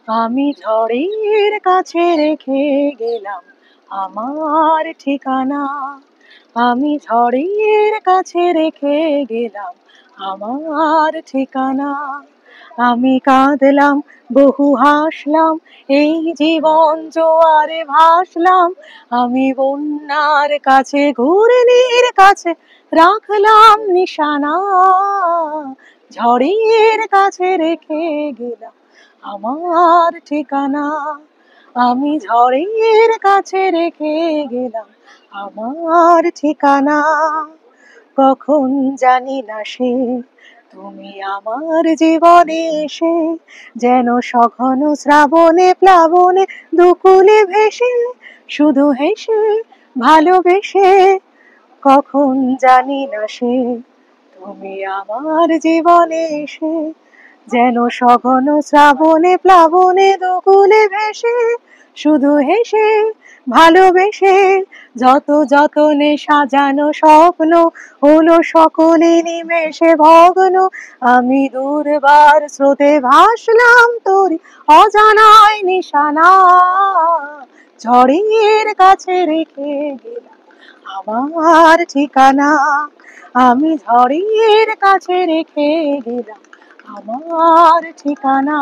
আমি ঝড়ের কাছে রেখে গেলাম আমার ঠিকানা। আমি ঝড়ের কাছে রেখে গেলাম আমার ঠিকানা। আমি কাঁদলাম, বহু হাসলাম, এই জীবন জোয়ারে ভাসলাম। আমি বন্যার কাছে, ঘূর্ণির কাছে রাখলাম নিশানা। ঝড়ের কাছে রেখে গেলাম আমার ঠিকানা। আমি ঝড়ের কাছে রেখে গেলাম আমার ঠিকানা। কখন জানি না সে তুমি আমার জীবনে এসে, যেন সঘন শ্রাবণে প্লাবনে দুকুলে ভেসে, শুধু হেসে ভালোবেসে। কখন জানি না সে তুমি আমার জীবনে এসে, যেন সঘন শ্রাবণে প্লাবনে দুকুলে ভেসে, শুধু হেসে ভালোবেসে। যত যতনে সাজানো স্বপ্ন হলো সকলে নিমেষে ভগ্ন। আমি দুর্বার স্রোতে ভাসলাম তোর অজানায় নিশানা। ঝড়ের কাছে রেখে গেলাম আমার ঠিকানা। আমি ঝড়ের কাছে রেখে গেলাম আমার ঠিকানা।